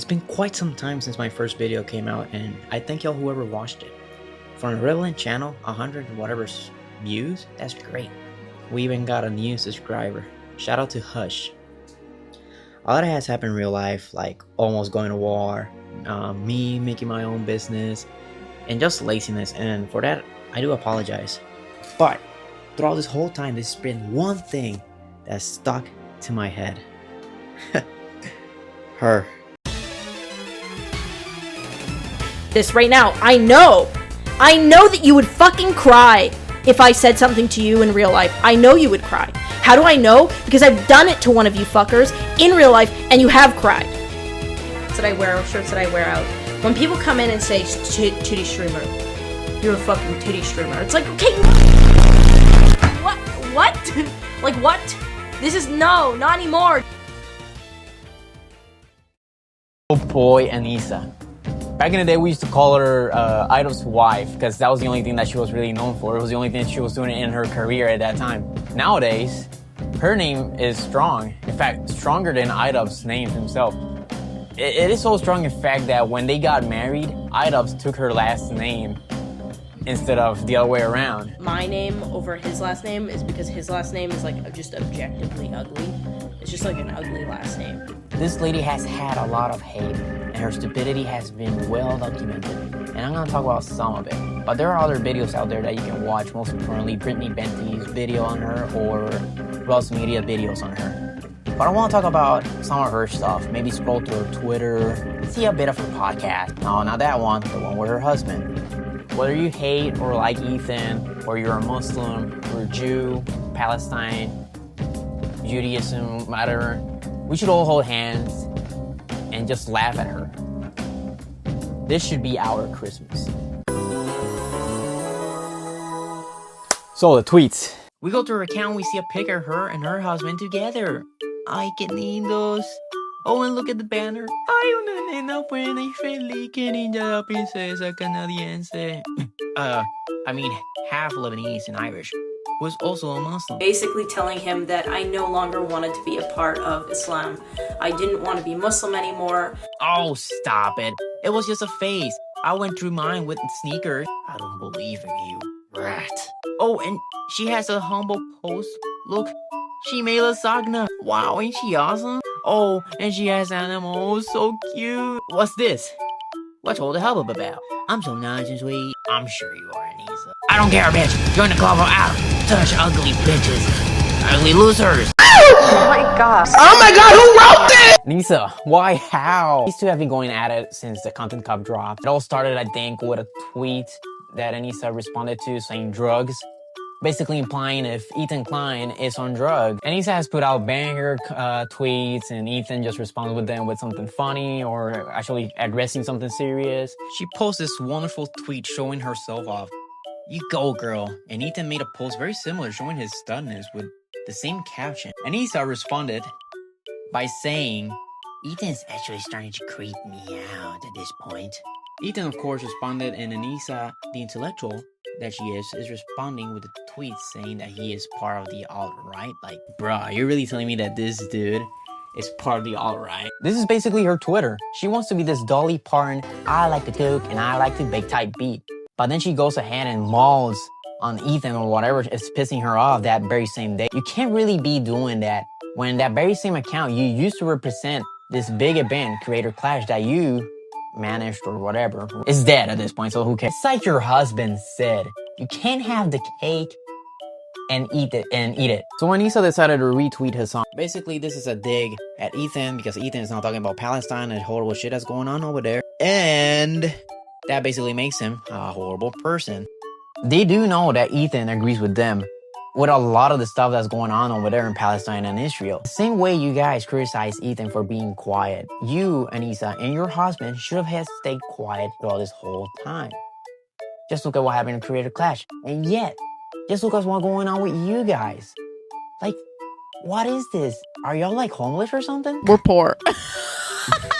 It's been quite some time since my first video came out, and I thank y'all whoever watched it. For an irrelevant channel, 100 and whatever views, that's great. We even got a new subscriber. Shout out to Hush. A lot has happened in real life, like almost going to war, me making my own business, and just laziness, and for that, I do apologize. But throughout this whole time, there's been one thing that stuck to my head. Her. This right now. I know that you would fucking cry if I said something to you in real life. I know you would cry. How do I know? Because I've done it to one of you fuckers in real life, and you have cried. Shirts that I wear out. When people come in and say, titty streamer, you're a fucking titty streamer. It's like, okay, what? Like, what? This is, no, not anymore. Oh boy, Anisa. Back in the day, we used to call her Idol's wife because that was the only thing that she was really known for. It was the only thing that she was doing in her career at that time. Nowadays, her name is strong. In fact, stronger than Idol's name himself. It is so strong, in fact, that when they got married, Idol's took her last name instead of the other way around. My name over his last name is because his last name is like just objectively ugly. It's just like an ugly last name. This lady has had a lot of hate, and her stupidity has been well documented. And I'm gonna talk about some of it. But there are other videos out there that you can watch, most importantly Brittany Venti's video on her or Ross Media videos on her. But I want to talk about some of her stuff. Maybe scroll through her Twitter, see a bit of her podcast. No, not that one, the one with her husband. Whether you hate or like Ethan, or you're a Muslim, or a Jew, Palestine, Judaism, whatever, we should all hold hands and just laugh at her. This should be our Christmas. So the tweets. We go to her account, we see a pic of her and her husband together. Ay, qué lindos. Oh, and look at the banner. Hay una nena buena y feliz, que linda la princesa canadiense. I mean, half Lebanese and Irish, was also a Muslim. Basically telling him that I no longer wanted to be a part of Islam. I didn't want to be Muslim anymore. Oh, stop it. It was just a phase. I went through mine with sneakers. I don't believe in you, rat. Oh, and she has a humble post. Look, she made lasagna. Wow, ain't she awesome? Oh, and she has animals. So cute. What's this? What's all the hubbub about? I'm so nice and sweet. I'm sure you are, Anisa. I don't care, bitch. Join the club or out. Touch ugly bitches. Ugly losers. Oh my god. Oh my god, who wrote this? Anisa, why, how? These two have been going at it since the Content Cup dropped. It all started, I think, with a tweet that Anisa responded to saying drugs. Basically implying if Ethan Klein is on drugs. Anisa has put out banger tweets, and Ethan just responds with them with something funny or actually addressing something serious. She posts this wonderful tweet showing herself off. You go, girl. And Ethan made a post very similar showing his stunness with the same caption. Anisa responded by saying, Ethan's actually starting to creep me out at this point. Ethan, of course, responded, and Anisa, the intellectual that she is responding with a tweet saying that he is part of the alt-right. Like, bruh, you're really telling me that this dude is part of the alt-right? This is basically her Twitter. She wants to be this Dolly Parton, I like to cook and I like to bake type beat. But then she goes ahead and mauls on Ethan or whatever is pissing her off that very same day. You can't really be doing that when that very same account you used to represent this big event, Creator Clash, that you managed or whatever, is dead at this point, so who cares? It's like your husband said, you can't have the cake and eat it. So Anisa decided to retweet his song. Basically, this is a dig at Ethan because Ethan is now talking about Palestine and horrible shit that's going on over there. And that basically makes him a horrible person. They do know that Ethan agrees with them with a lot of the stuff that's going on over there in Palestine and Israel. The same way you guys criticize Ethan for being quiet, you, Anisa, and your husband should have stayed quiet throughout this whole time. Just look at what happened in Creator Clash. And yet, just look at what's going on with you guys. Like, what is this? Are y'all like homeless or something? We're poor.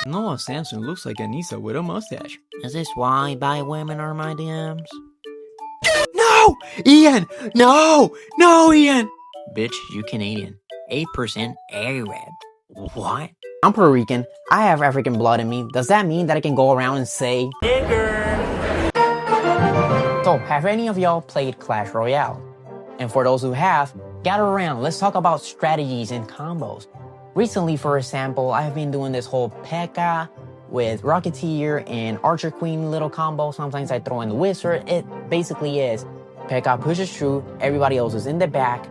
Noah Samson looks like Anisa with a mustache. Is this why bi women are my DMs? No! Ian! No! No, Ian! Bitch, you Canadian. 8% Arab. What? I'm Puerto Rican. I have African blood in me. Does that mean that I can go around and say nigger? So, have any of y'all played Clash Royale? And for those who have, gather around. Let's talk about strategies and combos. Recently, for example, I have been doing this whole P.E.K.K.A. with Rocketeer and Archer Queen little combo. Sometimes I throw in the Wizard. It basically is P.E.K.K.A. pushes through, everybody else is in the back,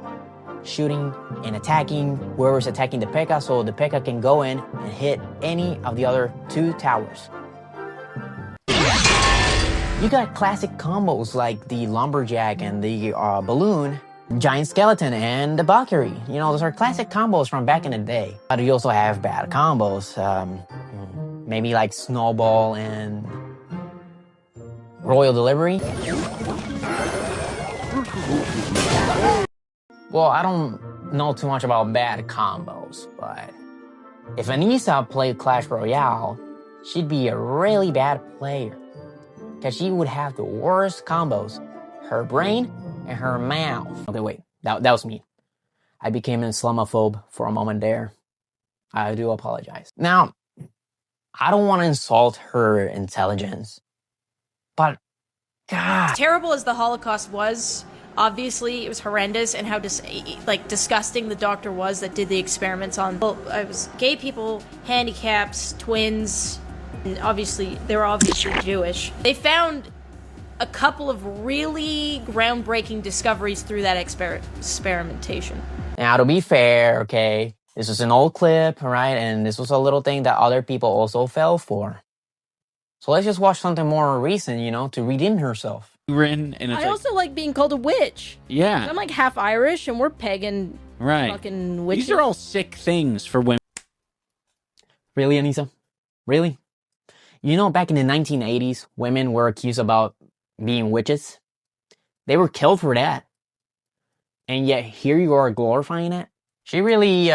shooting and attacking whoever's attacking the P.E.K.K.A. so the P.E.K.K.A. can go in and hit any of the other 2 towers. You got classic combos like the Lumberjack and the Balloon, Giant Skeleton, and the Valkyrie. You know, those are classic combos from back in the day. But you also have bad combos. Maybe like Snowball and Royal Delivery. Well, I don't know too much about bad combos, but if Anisa played Clash Royale, she'd be a really bad player. Because she would have the worst combos. Her brain and her mouth. Okay, wait, that was me. I became an Islamophobe for a moment there. I do apologize. Now, I don't want to insult her intelligence, but God. As terrible as the Holocaust was, obviously it was horrendous, and how disgusting the doctor was that did the experiments on. Well, it was gay people, handicaps, twins, and obviously they were obviously Jewish. They found a couple of really groundbreaking discoveries through that experimentation. Now, to be fair, okay, this was an old clip, right? And this was a little thing that other people also fell for. So let's just watch something more recent, you know, to redeem herself. Written, and it's I also like being called a witch. Yeah. I'm like half Irish, and we're pagan fucking witches. These are all sick things for women. Really, Anisa? Really? You know, back in the 1980s, women were accused about being witches. They were killed for that. And yet, here you are glorifying it? She really,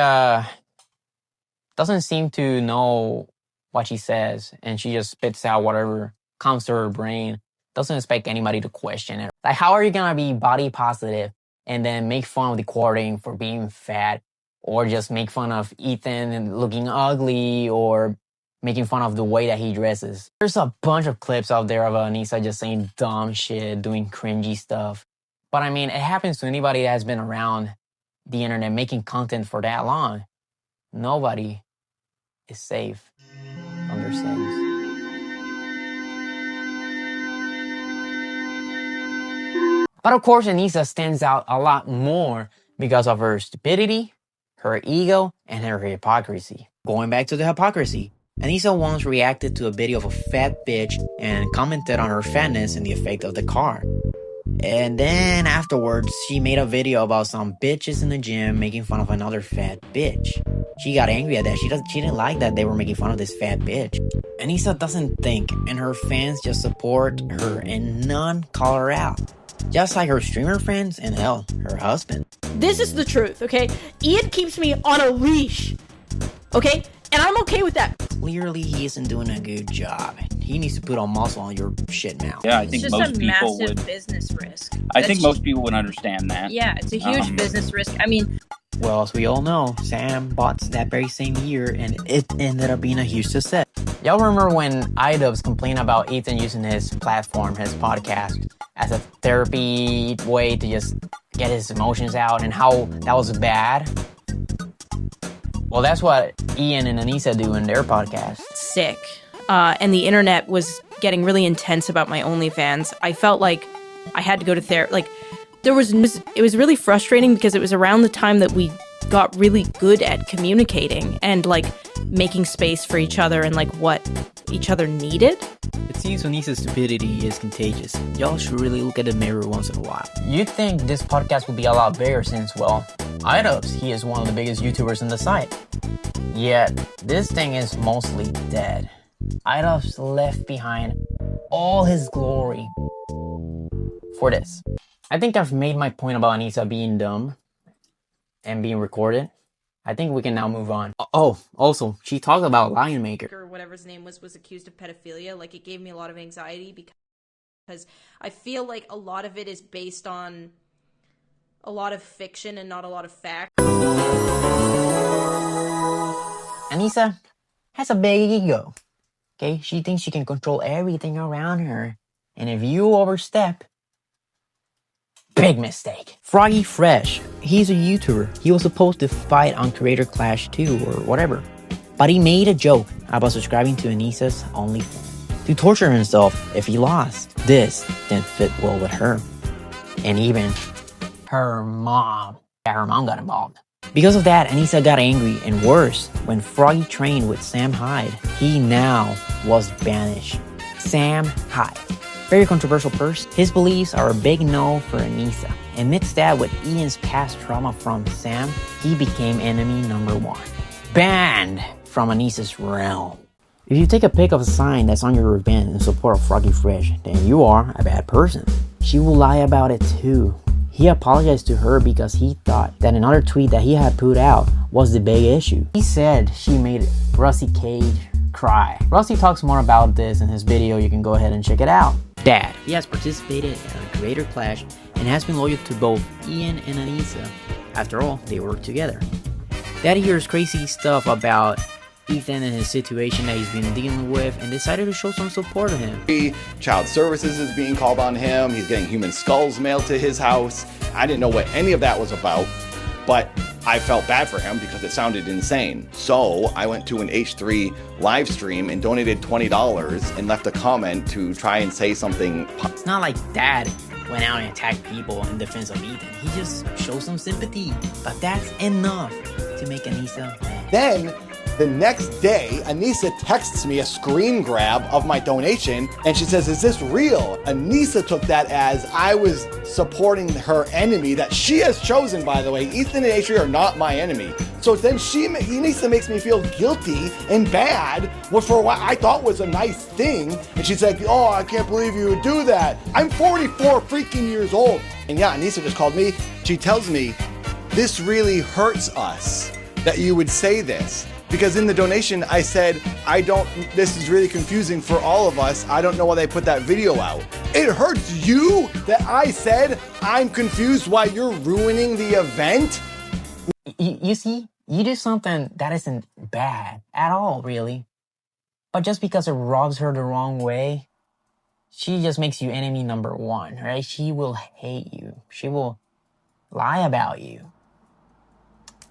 doesn't seem to know what she says, and she just spits out whatever comes to her brain. Doesn't expect anybody to question it. Like, how are you gonna be body positive and then make fun of the Quartering for being fat, or just make fun of Ethan and looking ugly, or making fun of the way that he dresses? There's a bunch of clips out there of Anisa just saying dumb shit, doing cringy stuff. But I mean, it happens to anybody that has been around the internet making content for that long. Nobody is safe from their sins. But of course, Anisa stands out a lot more because of her stupidity, her ego, and her hypocrisy. Going back to the hypocrisy, Anisa once reacted to a video of a fat bitch and commented on her fatness and the effect of the car. And then afterwards, she made a video about some bitches in the gym making fun of another fat bitch. She got angry at that. She didn't like that they were making fun of this fat bitch. Anisa doesn't think, and her fans just support her and none call her out. Just like her streamer friends and hell, her husband. This is the truth, okay? Ian keeps me on a leash, okay? And I'm okay with that. Clearly, he isn't doing a good job. He needs to put on muscle on your shit mouth. Yeah, I think it's most just a people massive would. business risk. I think most people would understand that. Yeah, it's a huge business risk. I mean, Well, as we all know, Sam bought that very same year, and it ended up being a huge success. Y'all remember when iDubbbz complained about Ethan using his platform, his podcast, as a therapy way to just get his emotions out, and how that was bad? Well, that's what Ian and Anisa do in their podcast. Sick. And the internet was getting really intense about my OnlyFans. I felt like I had to go to therapy. Like, it was really frustrating because it was around the time that we got really good at communicating and like making space for each other and like what each other needed. It seems Anisa's stupidity is contagious. Y'all should really look at the mirror once in a while. You'd think this podcast would be a lot bigger since, well, iDubbbz, he is one of the biggest YouTubers in the site. Yet, this thing is mostly dead. iDubbbz left behind all his glory for this. I think I've made my point about Anisa being dumb and being recorded. I think we can now move on. Oh, also, she talked about Lion Maker. Or whatever his name was accused of pedophilia. Like, it gave me a lot of anxiety because I feel like a lot of it is based on a lot of fiction and not a lot of fact. Anisa, has a big ego. Okay, she thinks she can control everything around her. And if you overstep, big mistake. Froggy Fresh, he's a YouTuber. He was supposed to fight on Creator Clash 2 or whatever. But he made a joke about subscribing to Anisa's OnlyFans to torture himself if he lost. This didn't fit well with her. And even Her mom. Yeah, her mom got involved. because of that, Anisa got angry, and worse, when Froggy trained with Sam Hyde, he now was banished. Sam Hyde, very controversial person. His beliefs are a big no for Anisa. Amidst that, with Ian's past trauma from Sam, he became enemy number 1. Banned from Anisa's realm. If you take a pic of a sign that's on your ribbon in support of Froggy Fresh, then you are a bad person. She will lie about it too. He apologized to her because he thought that another tweet that he had put out was the big issue. He said she made Rusty Cage cry. Rusty talks more about this in his video. You can go ahead and check it out. Dad, he has participated in a Creator Clash and has been loyal to both Ian and Anisa. After all, they work together. Dad hears crazy stuff about Ethan and his situation that he's been dealing with and decided to show some support to him. Child services is being called on him. He's getting human skulls mailed to his house. I didn't know what any of that was about, but I felt bad for him because it sounded insane. So I went to an H3 live stream and donated $20 and left a comment to try and say something. It's not like Dad went out and attacked people in defense of Ethan. He just showed some sympathy, but that's enough to make Anisa mad. Then the next day, Anisa texts me a screen grab of my donation and she says, "Is this real?" Anisa took that as I was supporting her enemy that she has chosen, by the way. Ethan and H3 are not my enemy. So then Anisa makes me feel guilty and bad for what I thought was a nice thing. And she's like, "Oh, I can't believe you would do that. I'm 44 freaking years old." And yeah, Anisa just called me. She tells me, "This really hurts us that you would say this." Because in the donation, I said, this is really confusing for all of us. I don't know why they put that video out. It hurts you that I said I'm confused why you're ruining the event? You see, you do something that isn't bad at all, really. But just because it rubs her the wrong way, she just makes you enemy number 1, right? She will hate you. She will lie about you.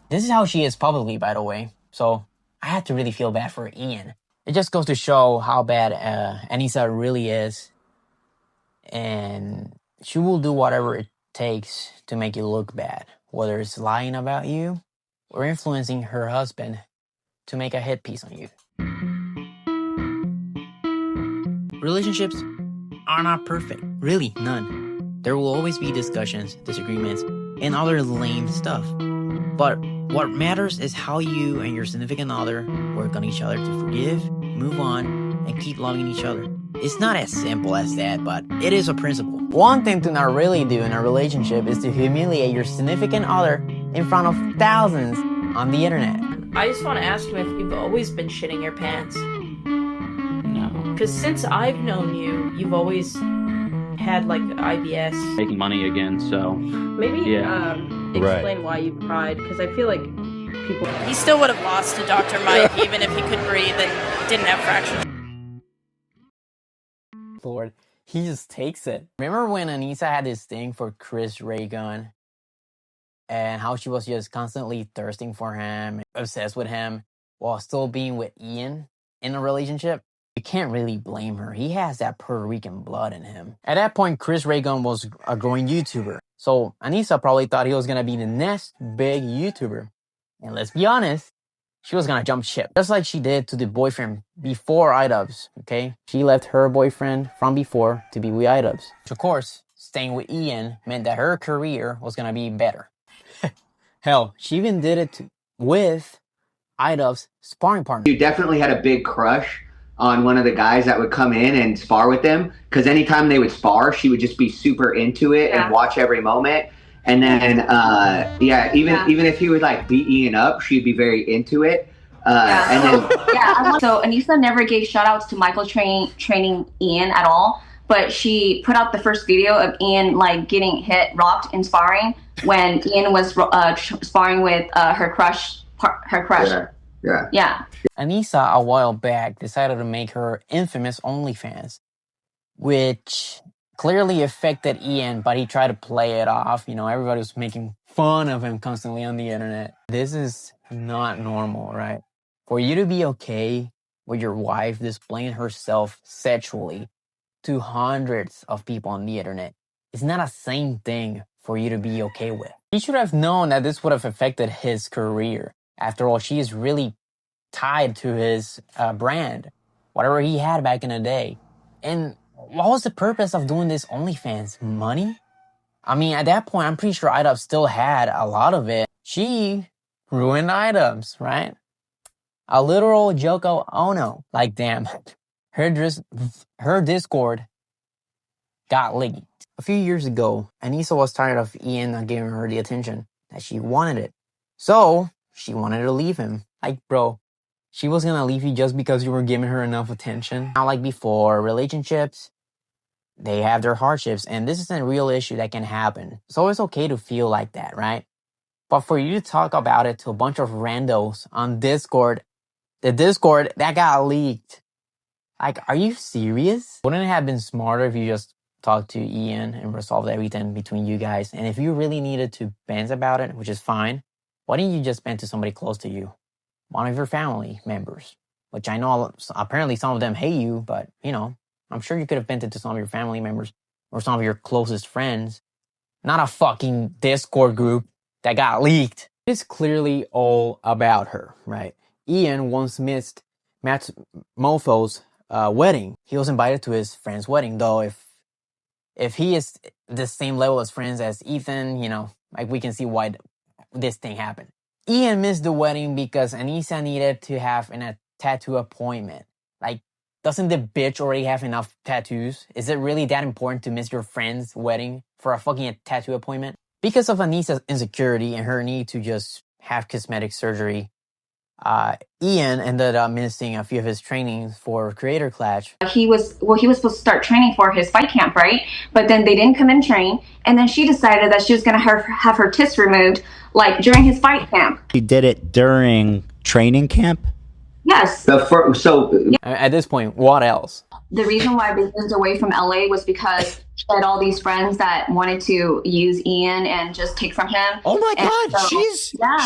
This is how she is publicly, by the way. So I had to really feel bad for Ian. It just goes to show how bad Anisa really is. And she will do whatever it takes to make you look bad. Whether it's lying about you or influencing her husband to make a hit piece on you. Relationships are not perfect. Really, none. There will always be discussions, disagreements, and other lame stuff. But what matters is how you and your significant other work on each other to forgive, move on, and keep loving each other. It's not as simple as that, but it is a principle. One thing to not really do in a relationship is to humiliate your significant other in front of thousands on the internet. I just want to ask you if you've always been shitting your pants. No. Because since I've known you, you've always had like IBS. Making money again, so Maybe Yeah. explain why you cried, because I feel like people. He still would have lost to Dr. Mike even if he could breathe and didn't have fractures. Lord, he just takes it. Remember when Anisa had this thing for Chris Ray Gun? And how she was just constantly thirsting for him, obsessed with him, while still being with Ian in a relationship? You can't really blame her. He has that Puerto Rican blood in him. At that point, Chris Ray Gun was a growing YouTuber. So Anisa probably thought he was going to be the next big YouTuber. And let's be honest, she was going to jump ship. Just like she did to the boyfriend before iDubbbz, okay? She left her boyfriend from before to be with iDubbbz. Of course, staying with Ian meant that her career was going to be better. Hell, she even did it with iDubbbz's sparring partner. You definitely had a big crush on one of the guys that would come in and spar with them, because anytime they would spar, she would just be super into it and watch every moment. And then, even if he would like beat Ian up, she'd be very into it. So Anisa never gave shout outs to Michael training Ian at all, but she put out the first video of Ian like getting rocked in sparring when Ian was sparring with her crush. Yeah. Anisa, a while back, decided to make her infamous OnlyFans, which clearly affected Ian, but he tried to play it off. You know, everybody was making fun of him constantly on the internet. This is not normal, right? For you to be okay with your wife displaying herself sexually to hundreds of people on the internet is not a same thing for you to be okay with. He should have known that this would have affected his career. After all, she is really tied to his brand, whatever he had back in the day. And what was the purpose of doing this OnlyFans? Money? I mean, at that point, I'm pretty sure Ida still had a lot of it. She ruined items, right? A literal Joko Ono. Like, damn, her Discord got leaked. A few years ago, Anisa was tired of Ian not giving her the attention that she wanted it. So, she wanted to leave him. Like, bro, she was gonna leave you just because you were giving her enough attention. Not like before, relationships, they have their hardships, and this is a real issue that can happen. So it's okay to feel like that, right? But for you to talk about it to a bunch of randos on Discord, the Discord that got leaked, like, are you serious? Wouldn't it have been smarter if you just talked to Ian and resolved everything between you guys? And if you really needed to vent about it, which is fine, why didn't you just vent to somebody close to you? One of your family members, which I know apparently some of them hate you, but, you know, I'm sure you could have vented to some of your family members or some of your closest friends. Not a fucking Discord group that got leaked. It's clearly all about her, right? Ian once missed Matt Mofo's wedding. He was invited to his friend's wedding, though if he is the same level as friends as Ethan, you know, like, we can see why this thing happened. Ian missed the wedding because Anisa needed to have a tattoo appointment. Like, doesn't the bitch already have enough tattoos? Is it really that important to miss your friend's wedding for a fucking tattoo appointment? Because of Anisa's insecurity and her need to just have cosmetic surgery, Ian ended up missing a few of his trainings for Creator Clash. He was supposed to start training for his fight camp, right? But then they didn't come and train, and then she decided that she was going to have her tits removed, like, during his fight camp. He did it during training camp? Yes. At this point, what else? The reason why they moved away from LA was because she had all these friends that wanted to use Ian and just take from him. Oh my God, so,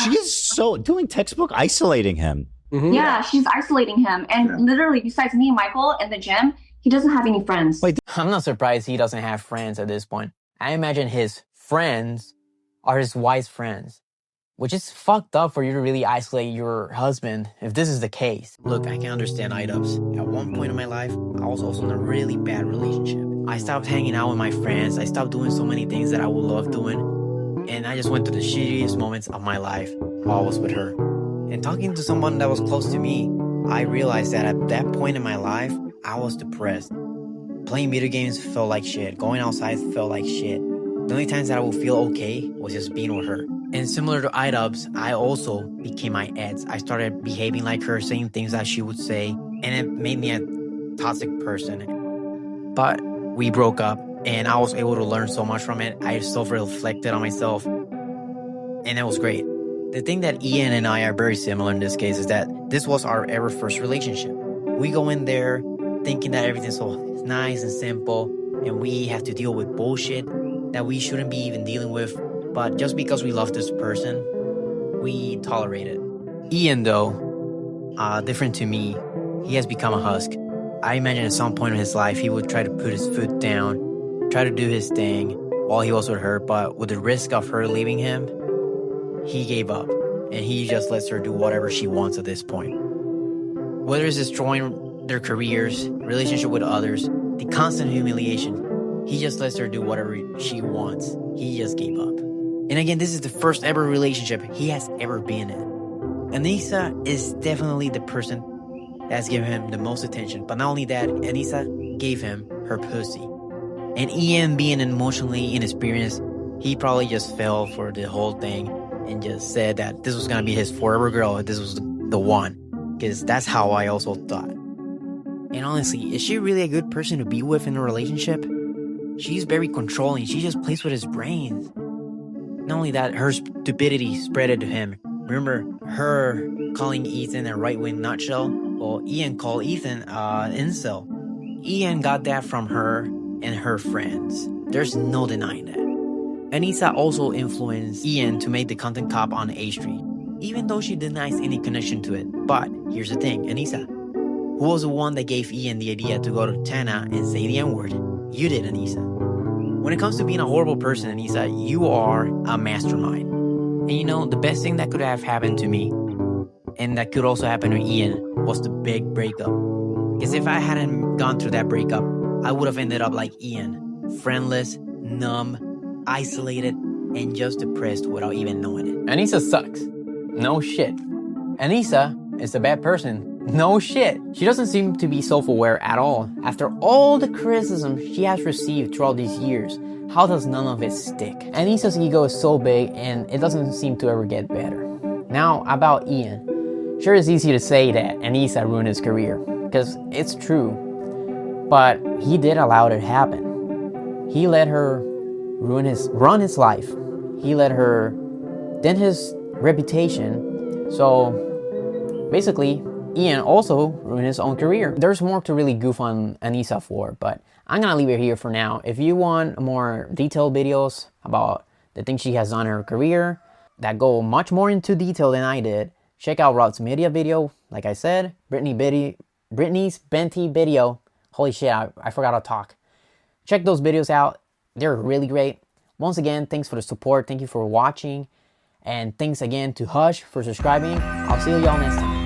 she's so doing textbook isolating him. Mm-hmm. Yeah, she's isolating him. And literally, besides me and Michael in the gym, he doesn't have any friends. Wait, I'm not surprised he doesn't have friends at this point. I imagine his friends are his wife's friends, which is fucked up for you to really isolate your husband if this is the case. Look, I can understand items. At one point in my life, I was also in a really bad relationship. I stopped hanging out with my friends. I stopped doing so many things that I would love doing. And I just went through the shittiest moments of my life while I was with her. And talking to someone that was close to me, I realized that at that point in my life, I was depressed. Playing video games felt like shit. Going outside felt like shit. The only times that I would feel okay was just being with her. And similar to iDubbbz, I also became my ex. I started behaving like her, saying things that she would say, and it made me a toxic person. But we broke up, and I was able to learn so much from it. I self-reflected on myself, and it was great. The thing that Ian and I are very similar in this case is that this was our ever first relationship. We go in there thinking that everything's so nice and simple, and we have to deal with bullshit that we shouldn't be even dealing with. But just because we love this person, we tolerate it. Ian, though, different to me, he has become a husk. I imagine at some point in his life, he would try to put his foot down, try to do his thing while he was with her, but with the risk of her leaving him, he gave up, and he just lets her do whatever she wants at this point. Whether it's destroying their careers, relationship with others, the constant humiliation, he just lets her do whatever she wants. He just gave up. And again, this is the first ever relationship he has ever been in. Anisa is definitely the person that's given him the most attention. But not only that, Anisa gave him her pussy. And Ian, being emotionally inexperienced, he probably just fell for the whole thing and just said that this was going to be his forever girl, this was the one. Because that's how I also thought. And honestly, is she really a good person to be with in a relationship? She's very controlling. She just plays with his brains. Not only that, her stupidity spread it to him, Remember her calling Ethan a right-wing nutshell? Well, Ian called Ethan incel. Ian got that from her and her friends. There's no denying that. Anisa also influenced Ian to make the content cop on A Street, even though she denies any connection to it. But here's the thing, Anisa, who was the one that gave Ian the idea to go to Tana and say the N-word? You did, Anisa. When it comes to being a horrible person, Anisa, you are a mastermind. And you know, the best thing that could have happened to me, and that could also happen to Ian, was the big breakup. Because if I hadn't gone through that breakup, I would have ended up like Ian, friendless, numb, isolated, and just depressed without even knowing it. Anisa sucks. No shit. Anisa is a bad person. No shit. She doesn't seem to be self-aware at all. After all the criticism she has received throughout these years, how does none of it stick? Anisa's ego is so big and it doesn't seem to ever get better. Now, about Ian. Sure, it's easy to say that Anisa ruined his career, because it's true. But he did allow it to happen. He let her run his life. He let her dent his reputation. So basically, Ian also ruined his own career. There's more to really goof on Anisa for, but I'm gonna leave it here for now. If you want more detailed videos about the things she has done in her career that go much more into detail than I did, check out Rod's media video. Like I said, Brittany's Venti video. Holy shit, I forgot to talk. Check those videos out. They're really great. Once again, thanks for the support. Thank you for watching. And thanks again to Hush for subscribing. I'll see y'all next time.